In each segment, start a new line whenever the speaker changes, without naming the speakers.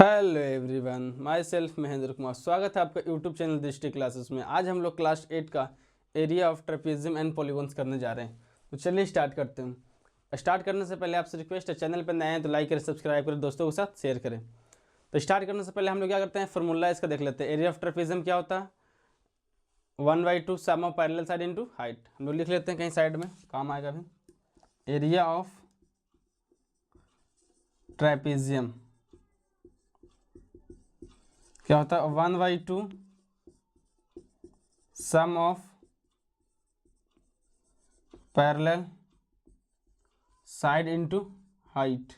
Hello everyone, my self Mahendra Kumar. स्वागत है आपका यूट्यूब चैनल दृष्टि क्लासेस में। आज हम लोग क्लास 8 का area of trapezium and polygons करने जा रहे हैं। तो चलिए स्टार्ट करते हैं। स्टार्ट करने से पहले आपसे रिक्वेस्ट है, चैनल पर नए हैं तो लाइक करें, सब्सक्राइब करें, दोस्तों के साथ शेयर करें। तो स्टार्ट करने से पहले हम लोग क्या करते हैं, फॉर्मूला इसका देख लेते हैं। एरिया ऑफ ट्रेपेजियम क्या होता है? 1/2 sum of parallel side into height. हम लोग लिख लेते हैं कहीं साइड में, काम आएगा भी। एरिया ऑफ ट्रेपेजियम क्या होता है? 1/2 sum of parallel side into height.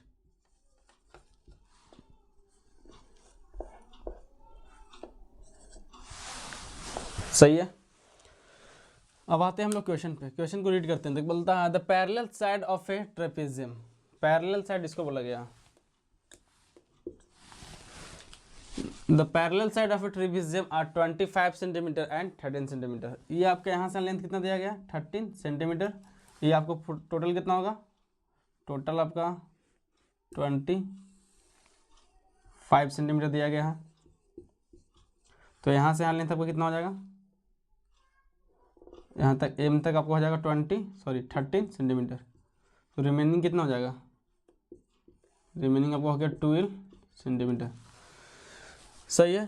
सही है। अब आते हैं हम लोग क्वेश्चन पे। क्वेश्चन को रीड करते हैं। देख, बोलता है the parallel side of a trapezium. Parallel side इसको बोला गया। The parallel side of a trapezium are 25 centimetre and 13 centimetre. ये आपके यहाँ से लेंथ कितना दिया गया? 13 सेंटीमीटर। ये आपको टोटल कितना होगा? टोटल आपका 25 सेंटीमीटर दिया गया है। तो यहाँ से यहाँ लेंथ आपको कितना हो जाएगा? यहाँ तक एम तक आपको हो जाएगा 13 सेंटीमीटर। तो रिमेनिंग कितना हो जाएगा? रिमेनिंग आपको हो गया 12 सेंटीमीटर। सही है।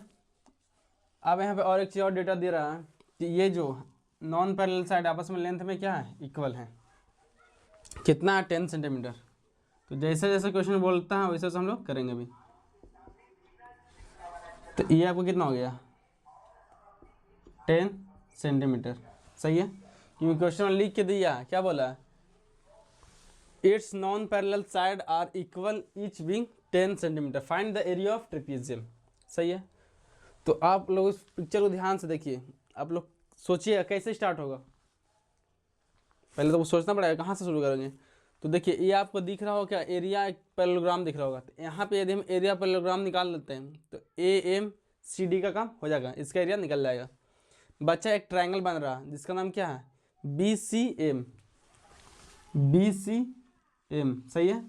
अब यहाँ पे और एक चीज़ और डेटा दे रहा है कि ये जो नॉन पैरेलल साइड आपस में लेंथ में क्या है? इक्वल है। कितना है? 10 सेंटीमीटर। तो जैसे जैसे क्वेश्चन बोलता है वैसे वैसे हम लोग करेंगे अभी। तो ये आपको कितना हो गया? 10 सेंटीमीटर। सही है, क्योंकि क्वेश्चन में लिख के दिया क्या बोला? It's non parallel side are equal each being 10 centimetre, find the area of trapezium. सही है। तो आप लोग इस पिक्चर को ध्यान से देखिए। आप लोग सोचिए कैसे स्टार्ट होगा। पहले तो सोचना पड़ेगा कहाँ से शुरू करेंगे। तो देखिए, ये आपको दिख रहा हो क्या? एरिया एक पैरेललोग्राम दिख रहा होगा। तो यहाँ पे यदि हम एरिया पैरेललोग्राम निकाल लेते हैं तो AMCD का काम हो जाएगा, इसका एरिया निकल जाएगा। बच्चा एक ट्रायंगल बन रहा है जिसका नाम क्या है? BCM। सही है।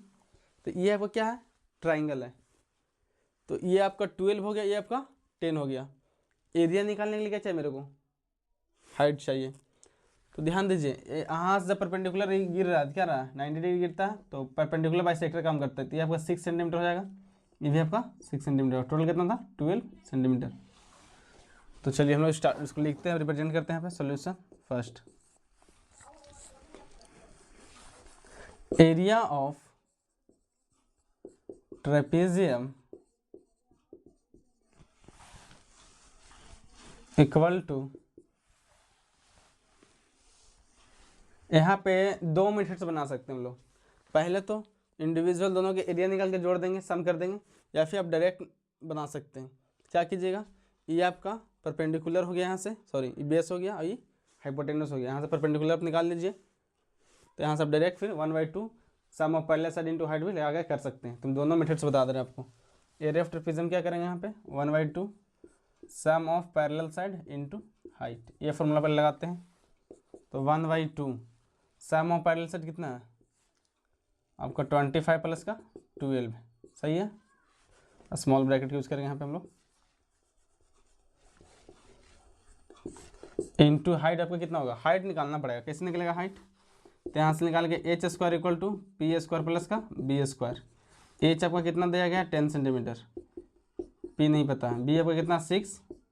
तो ये आपका क्या है? ट्रायंगल है। तो ये आपका 12 हो गया, ये आपका 10 हो गया। एरिया निकालने के लिए क्या चाहिए मेरे को? हाइट चाहिए। तो ध्यान दीजिए, यहाँ से जब परपेंडिकुलर गिर रहा है, क्या रहा है? 90 डिग्री गिरता है तो परपेंडिकुलर बाइसेक्टर काम करता है। तो ये आपका 6 सेंटीमीटर हो जाएगा, ये भी आपका 6 सेंटीमीटर। टोटल कितना था? 12 सेंटीमीटर। तो चलिए हम लोग स्टार्ट इसको लिखते हैं, रिप्रेजेंट करते हैं यहाँ पे। Solution first, area of trapezium equal to, यहाँ पे 2 मेथड से बना सकते हैं हम लोग। पहले तो इंडिविजुअल दोनों के एरिया निकाल के जोड़ देंगे, सम कर देंगे, या फिर आप डायरेक्ट बना सकते हैं। क्या कीजिएगा, ये आपका परपेंडिकुलर हो गया यहाँ से, सॉरी ये बेस हो गया और ये हाइपोटेनस हो गया। यहाँ से परपेंडिकुलर आप निकाल लीजिए। तो यहाँ से आप डायरेक्ट फिर 1/2 sum of parallel side into height भी लगा के कर सकते हैं। तुम दोनों मेथड्स बता दे रहे हैं आपको। एरिया ऑफ ट्रेपेजियम क्या करेंगे यहाँ पे? 1/2 sum of parallel side into height. ये फॉर्मूला पर लगाते हैं। तो 1/2 सम ऑफ पैरेलल साइड कितना है आपका? 25 प्लस का 12। सही है। स्मॉल ब्रैकेट यूज करेंगे यहाँ पे हम लोग। इंटू हाइट आपका कितना होगा? हाइट निकालना पड़ेगा। कैसे निकलेगा हाइट? तो यहाँ से निकाल के h² equal to p² plus का b²। h आपका कितना दिया गया? 10 सेंटीमीटर। p नहीं पता है। b आपका कितना? 6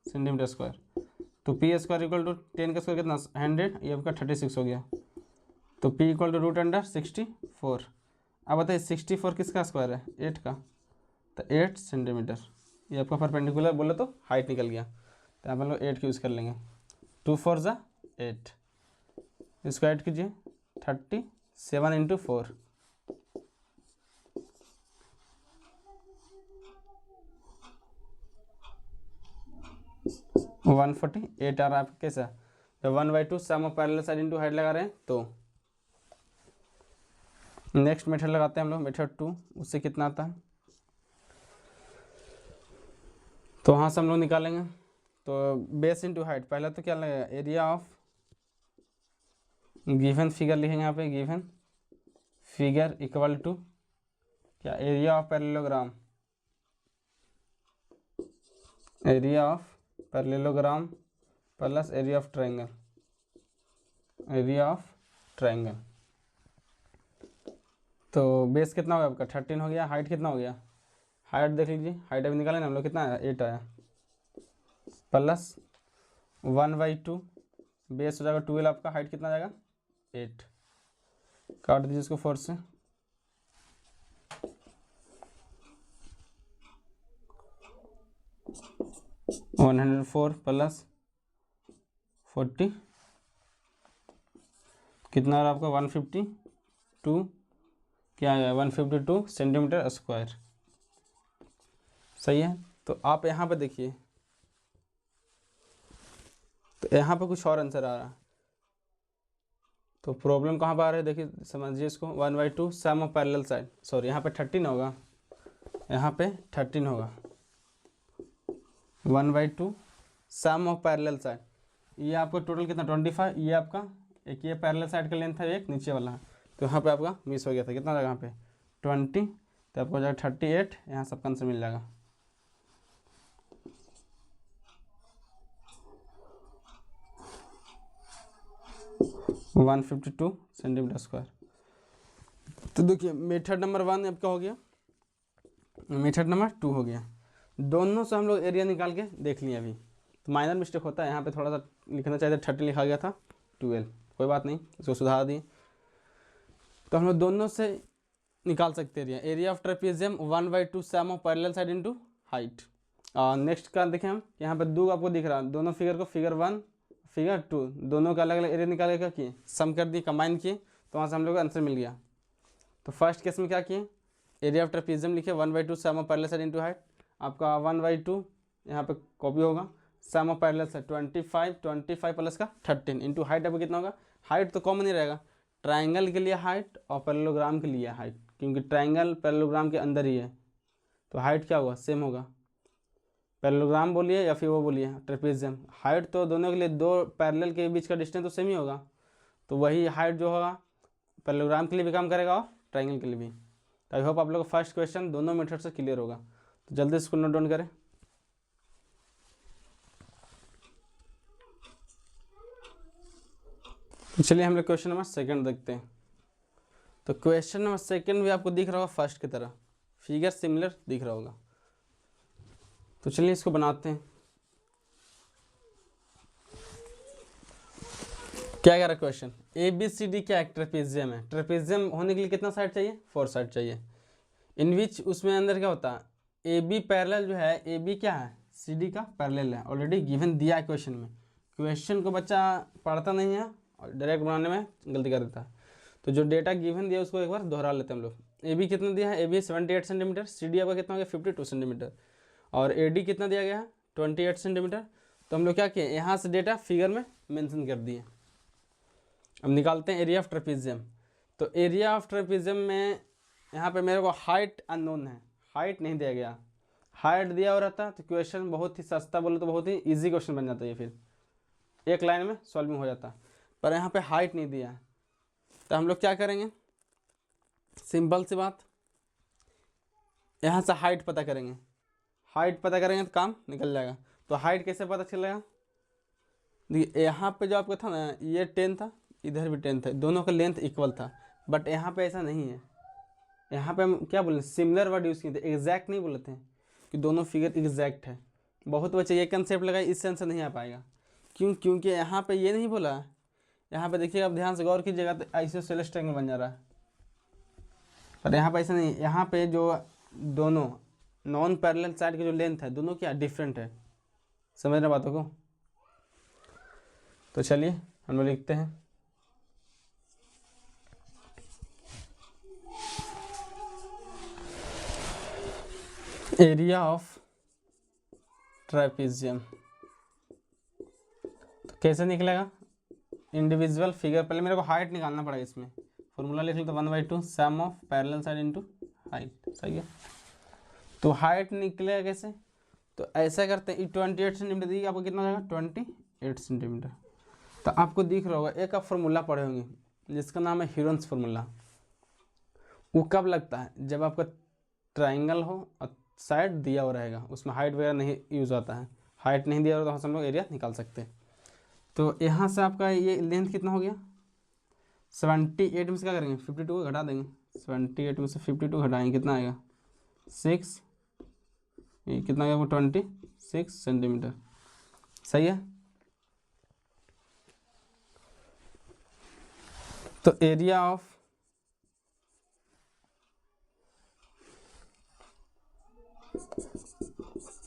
सेंटीमीटर स्क्वायर। तो p² इक्वल टू 10 का स्क्वायर कितना? 100। ये आपका 36 हो गया। तो p इक्वल टू √64। अब बताइए 64 किसका स्क्वायर है? 8 का। तो 8 सेंटीमीटर। ये आपका परपेंडिकुलर बोले तो हाइट निकल गया। तो आप लोग 8 की यूज़ कर लेंगे। 2 4 ज़ा 8। इसको ऐड कीजिए, 37 इंटू 4। वन 48 आ रहा है आपका। कैसा? जब 1/2 sum of parallel side into height लगा रहे हैं तो नेक्स्ट मेथड लगाते हैं हम लोग, मेथड 2। उससे कितना आता है? तो वहाँ से हम लोग निकालेंगे। तो बेस इंटू हाइट, पहले तो क्या लगेगा? एरिया ऑफ गिवन फिगर लिखेंगे यहाँ पे। गिवन फिगर इक्वल टू क्या? Area of parallelogram area of parallelogram plus area of triangle, area of triangle. तो बेस कितना हो गया आपका 13 हो गया, हाइट कितना हो गया, हाइट देख लीजिए, हाइट अभी निकाले ना हम लोग, कितना आया 8 आया, प्लस 1/2 बेस हो जाएगा 12, आपका हाइट कितना जाएगा 8, काट दीजिए इसको 4 से, (104 + 40) कितना रहा आपका 152, क्या आया 152 सेंटीमीटर स्क्वायर। सही है। तो आप यहाँ पे देखिए, तो यहाँ पे कुछ और आंसर आ रहा है, तो प्रॉब्लम कहाँ पर आ रहा है देखिए, समझिए इसको, 1/2 sum of parallel side, sorry यहाँ पे 13 होगा, यहाँ पे 13 होगा, 1/2 सम ऑफ पैरेलल साइड, ये आपको टोटल कितना 25, ये आपका एक ये पैरेलल साइड का लेंथ है, एक नीचे वाला है, तो यहाँ पे आपका मिस हो गया था, कितना जाएगा यहाँ पे 20, तो आपको हो जाएगा 38, यहाँ सबका आंसर मिल जाएगा। One 152 centimetre square. तो देखिए मेथड नंबर 1 आपका हो गया, मेथड नंबर 2 हो गया, दोनों से हम लोग एरिया निकाल के देख लिए अभी। तो माइनर मिस्टेक होता है, यहाँ पे थोड़ा सा लिखना चाहिए था 30 लिखा गया था 12, कोई बात नहीं, इसको सुधार दिए। तो हम लोग दोनों से निकाल सकते हैं area of trapezium 1/2 sum of parallel side into height. Next का देखें हम, यहाँ पे दो आपको दिख रहा है, दोनों फिगर को फिगर 1 फिगर 2 दोनों का अलग अलग एरिया निकाल के क्या किए, सम कर दिए, कंबाइन किए, तो वहाँ से हम लोग को आंसर मिल गया। तो फर्स्ट केस में क्या किए, एरिया ऑफ ट्रेपेजियम लिखे 1/2 sum of parallel side into height, आपका 1/2 यहाँ पे कॉपी होगा, sum of parallel side 25 plus का 13 इंटू हाइट, आपको कितना होगा, हाइट तो कॉमन ही रहेगा, ट्राइंगल के लिए हाइट और पैरेललोग्राम के लिए हाइट, क्योंकि ट्राइंगल पैरेललोग्राम के अंदर ही है, तो हाइट क्या होगा सेम होगा, पैरेललोग्राम बोलिए या फिर वो बोलिए ट्रेपेजियम, हाइट तो दोनों के लिए, दो पैरेलल के बीच का डिस्टेंस तो सेम ही होगा, तो वही हाइट जो होगा पैरेललोग्राम के लिए भी काम करेगा और ट्राइंगल के लिए भी। तो आई होप आप लोग का फर्स्ट क्वेश्चन दोनों मेथड से क्लियर होगा, तो जल्दी इसको नोट डाउन करें। चलिए हम लोग क्वेश्चन नंबर 2 देखते हैं। तो क्वेश्चन नंबर 2 भी आपको दिख रहा होगा फर्स्ट की तरह, फिगर सिमिलर दिख रहा होगा, तो चलिए इसको बनाते हैं। क्या कह रहा है क्वेश्चन, ABCD क्या है, ट्रेपेजियम है, ट्रेपेजियम होने के लिए कितना साइड चाहिए 4 साइड चाहिए, इन विच उसमें अंदर क्या होता है AB पैरेलल जो है, AB क्या है CD का पैरेलल है, ऑलरेडी गिवन दिया है क्वेश्चन में, क्वेश्चन को बच्चा पढ़ता नहीं है और डायरेक्ट बनाने में गलती कर देता है, तो जो डेटा गिवन दिया उसको एक बार दोहरा लेते हैं हम लोग। AB कितना दिया है, AB 78 सेंटीमीटर, CD आपका कितना हो गया 52 सेंटीमीटर, और AD कितना दिया गया है 28 सेंटीमीटर। तो हम लोग क्या किए, यहाँ से डेटा फिगर में मेंशन कर दिए। अब निकालते हैं एरिया ऑफ ट्रेपेजियम। तो एरिया ऑफ ट्रेपेजियम में यहाँ पे मेरे को हाइट अननोन है, हाइट नहीं दिया गया, हाइट दिया हो रहता तो क्वेश्चन बहुत ही सस्ता, बोले तो बहुत ही ईजी क्वेश्चन बन जाता है, ये फिर एक लाइन में सॉल्विंग हो जाता, पर यहाँ पे हाइट नहीं दिया है, तो हम लोग क्या करेंगे, सिंपल सी बात, यहाँ से हाइट पता करेंगे, हाइट पता करेंगे तो काम निकल जाएगा। तो हाइट कैसे पता चलेगा, देखिए यहाँ पे जो आपका था ना, ये 10 था, इधर भी 10 था, दोनों का लेंथ इक्वल था, बट यहाँ पे ऐसा नहीं है, यहाँ पे हम क्या बोले सिमिलर वर्ड यूज़ किए थे, एग्जैक्ट नहीं बोले थे कि दोनों फिगर एग्जैक्ट है। बहुत बच्चे ये कंसेप्ट लगाए, इससे आंसर नहीं आ पाएगा, क्यों, क्योंकि यहाँ पे ये नहीं बोला, यहाँ पे देखिएगा आप ध्यान से गौर कीजिएगा तो आइसोसेलेस ट्रायंगल बन जा रहा है, पर यहाँ पे ऐसा नहीं, यहाँ पे जो दोनों नॉन पैरेलल साइड की जो लेंथ है दोनों क्या डिफरेंट है, समझ रहे बातों को। तो चलिए हम लोग लिखते हैं, एरिया ऑफ ट्रेपेजियम, तो कैसे निकलेगा, इंडिविजुअल फिगर, पहले मेरे को हाइट निकालना पड़ेगा, इसमें फॉर्मूला लिख लेते 1/2 sum of parallel side into height, सही है। तो हाइट निकलेगा कैसे, तो ऐसा करते हैं, 28 सेंटीमीटर दी, आपको कितना जाएगा 28 सेंटीमीटर। तो आपको दिख रहा होगा एक आप फॉर्मूला पढ़े होंगे जिसका नाम है हीरोन्स फार्मूला, वो कब लगता है, जब आपका ट्राइंगल हो और साइड दिया हुआ रहेगा, उसमें हाइट वगैरह नहीं यूज आता है, हाइट नहीं दिया तो हम लोग एरिया निकाल सकते हैं। तो यहाँ से आपका ये लेंथ कितना हो गया 78 में से क्या करेंगे 52 घटा देंगे, 78 में से 52 घटाएंगे कितना आएगा 6, ये कितना आएगा 26 सेंटीमीटर। सही है। तो एरिया ऑफ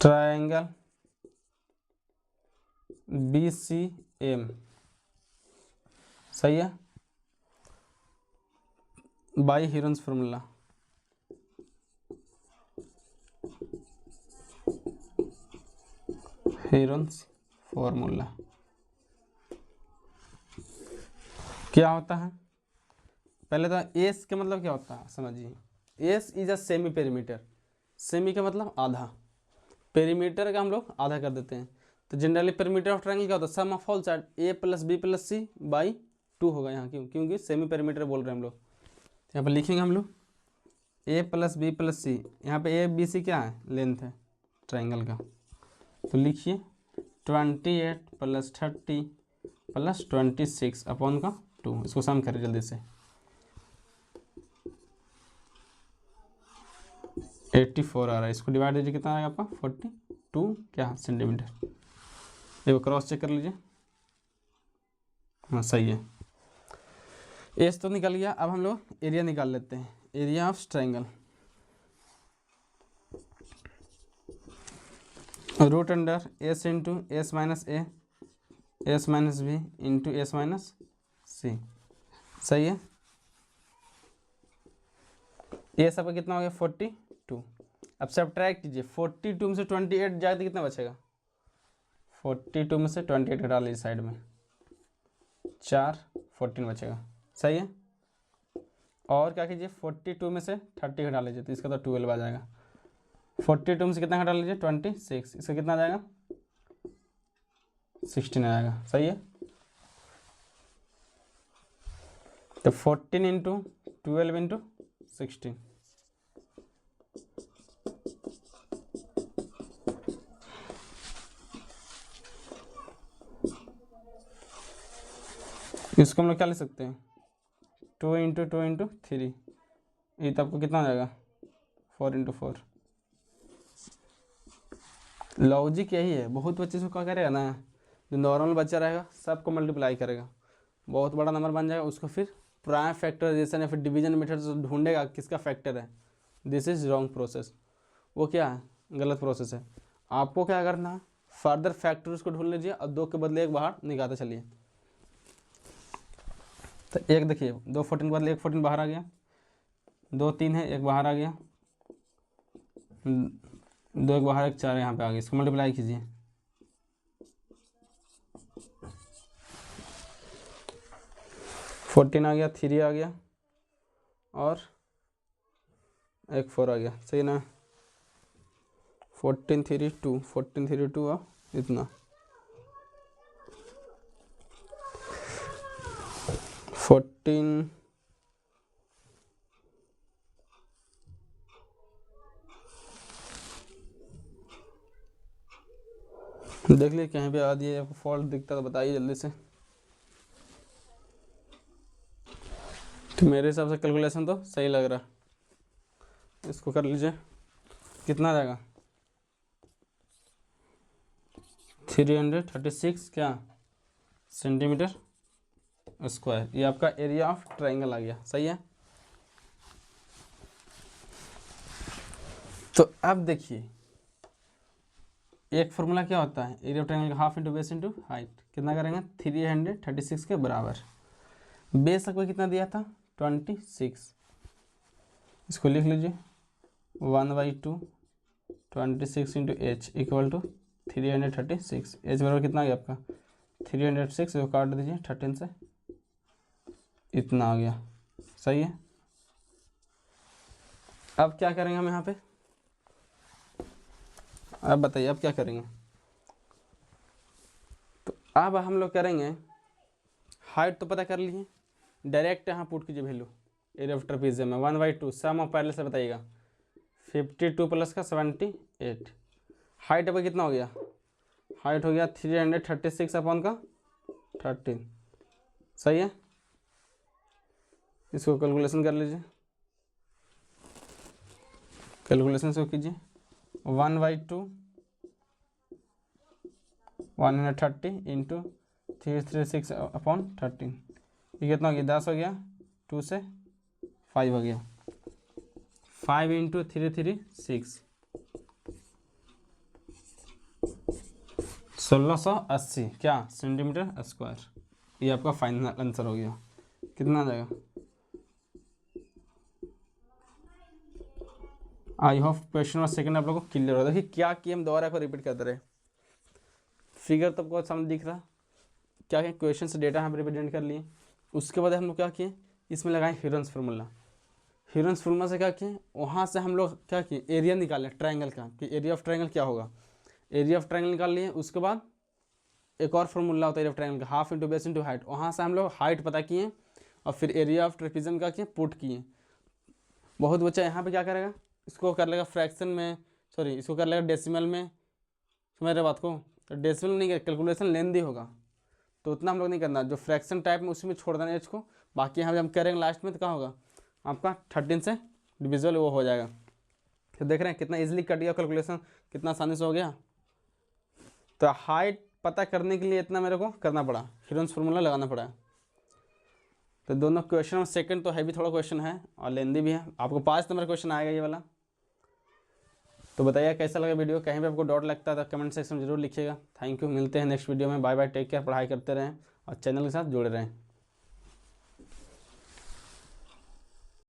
ट्रायंगल BCM, सही है, by Heron's formula. Heron's formula क्या होता है, पहले तो एस का मतलब क्या होता है समझिए, S is a semi perimeter, semi का मतलब आधा, पेरीमीटर का हम लोग आधा कर देते हैं। तो जनरली पेरीमीटर ऑफ ट्रायंगल क्या होता है, sum of all side A plus B plus C by 2 होगा यहाँ, क्योंकि सेमी पेरीमीटर बोल रहे हैं हम लोग। यहाँ पर लिखेंगे हम लोग ए प्लस बी प्लस सी, यहाँ पे ए बी सी क्या है लेंथ है ट्रायंगल का, तो लिखिए 28 प्लस 30 प्लस 26 अपॉन का 2, इसको सम करें जल्दी से 84 आ रहा है, इसको डिवाइड दीजिए कितना आएगा आपका 42 क्या सेंटीमीटर, ये क्रॉस चेक कर लीजिए, हाँ सही है। एस तो निकल गया, अब हम लोग एरिया निकाल लेते हैं, area of triangle root under S into S minus A S minus B into S minus C, सही है। ये सब कितना हो गया 42, अब सब्ट्रैक्ट कीजिए 42 में से 28 जाए तो कितना बचेगा, 42 में से 28 घटा लीजिए साइड में, 4 14 बचेगा, सही है। और क्या कीजिए 42 में से 30 घटा लीजिए तो इसका तो 12 आ जाएगा, 42 में से कितना घटा लीजिए 26, इसका कितना आ जाएगा 16 आ जाएगा, सही है। तो 14 इंटू 12 इंटू 16, इसको हम लोग क्या ले सकते हैं 2 इंटू 2 इंटू 3, ये तो आपको कितना आ जाएगा 4 इंटू 4। लॉजिक यही है, बहुत बच्चे से क्या करेगा ना, जो नॉर्मल बच्चा रहेगा सबको मल्टीप्लाई करेगा, बहुत बड़ा नंबर बन जाएगा, उसको फिर प्राइम फैक्टराइजेशन या फिर डिवीजन मेथड से ढूंढेगा किसका फैक्टर है, दिस इज रॉन्ग प्रोसेस, वो क्या है गलत प्रोसेस है। आपको क्या करना है फर्दर फैक्टर्स को ढूंढ लीजिए और 2 के बदले 1 बाहर निकालते चलिए। तो एक देखिए 2 14 के बदले 1 14 बाहर आ गया, 2 3 है 1 बाहर आ गया, 2 1 बाहर 1 4 यहाँ पे आ गया, इसको मल्टीप्लाई कीजिए, फोर्टीन आ गया, 3 आ गया और 1 4 आ गया, सही ना। 14 3 2 14 3 2 और इतना 14 देख लीजिए कहीं पे आ दिए, आपको फॉल्ट दिखता तो बताइए जल्दी से। तो मेरे हिसाब से कैलकुलेशन तो सही लग रहा, इसको कर लीजिए कितना आ जाएगा 336 क्या सेंटीमीटर स्क्वायर, ये आपका एरिया ऑफ ट्रायंगल आ गया, सही है। तो अब देखिए एक फॉर्मूला क्या होता है एरिया ऑफ ट्रायंगल का, half into base into height, कितना करेंगे 336 के बराबर, बेस आपको कितना दिया था 26, इसको लिख लीजिए 1/2 26 into H equal to 336, H बराबर कितना आ गया आपका 306, इसको काट दीजिए 13 से, इतना आ गया, सही है। अब क्या करेंगे हम यहाँ पे, अब बताइए अब क्या करेंगे, तो अब हम लोग करेंगे हाइट तो पता कर लिए, डायरेक्ट यहाँ पुट कीजिए वैल्यू एरिया ऑफ ट्रेपेजियम में 1/2 सम ऑफ पहले से बताइएगा 52 प्लस का 78, हाइट अब कितना हो गया, हाइट हो गया 336 अपॉन का 13, सही है। इसको कैलकुलेशन कर लीजिए, कैलकुलेशन इसको कीजिए। 1/2 130 इंटू 336 अपॉन 13, ये कितना हो गया 10 हो गया, 2 से 5 हो गया, 5 इंटू 336 1680 क्या सेंटीमीटर स्क्वायर। ये आपका फाइनल आंसर हो गया। कितना आ जाएगा? I hope question number second आप लोगों को क्लियर हो। देखिए क्या किए, हम दोबारा को रिपीट करते रहे। फिगर तो आपको सामने दिख रहा, क्या किया, क्वेश्चन से डेटा हम रिप्रेजेंट कर लिए। उसके बाद हम लोग क्या किए, इसमें लगाए हीरोन्स फार्मूला। हीरोन्स फार्मूला से क्या किए, वहाँ से हम लोग क्या किए, एरिया निकाले ट्रायंगल का, कि एरिया ऑफ ट्रायंगल क्या होगा। एरिया ऑफ ट्रायंगल निकाल लिए। उसके बाद एक और फार्मूला होता है एरिया ऑफ ट्रायंगल का, half into base into height. वहाँ से हम लोग हाइट पता किए और फिर एरिया ऑफ ट्रेपेजियम का किए, पुट किए। बहुत बच्चा यहाँ पे क्या करेगा, इसको कर लेगा फ्रैक्शन में, सॉरी इसको कर लेगा डेसिमल में, समझ रहे बात को। तो डेसिमल नहीं कर, कैलकुलेशन लेंदी होगा, तो उतना हम लोग नहीं करना। जो फ्रैक्शन टाइप में उसी में छोड़ देना एच को, बाकी यहाँ जब हम करेंगे लास्ट में तो क्या होगा, आपका 13 से डिविजिबल वो हो जाएगा। तो देख रहे हैं कितना इजीली कट गया कैलकुलेशन, कितना आसानी से हो गया। तो हाइट पता करने के लिए इतना मेरे को करना पड़ा, हीरोन्स फार्मूला लगाना पड़ा। तो दोनों क्वेश्चन और सेकंड तो हैवी थोड़ा क्वेश्चन है और लेंदी भी है। आपको 5 नंबर क्वेश्चन आएगा ये वाला। तो बताइए कैसा लगा वीडियो, कहीं भी आपको डाउट लगता है तो कमेंट सेक्शन में जरूर लिखिएगा। थैंक यू, मिलते हैं नेक्स्ट वीडियो में। बाय बाय, टेक केयर, पढ़ाई करते रहें और चैनल के साथ जुड़े रहें।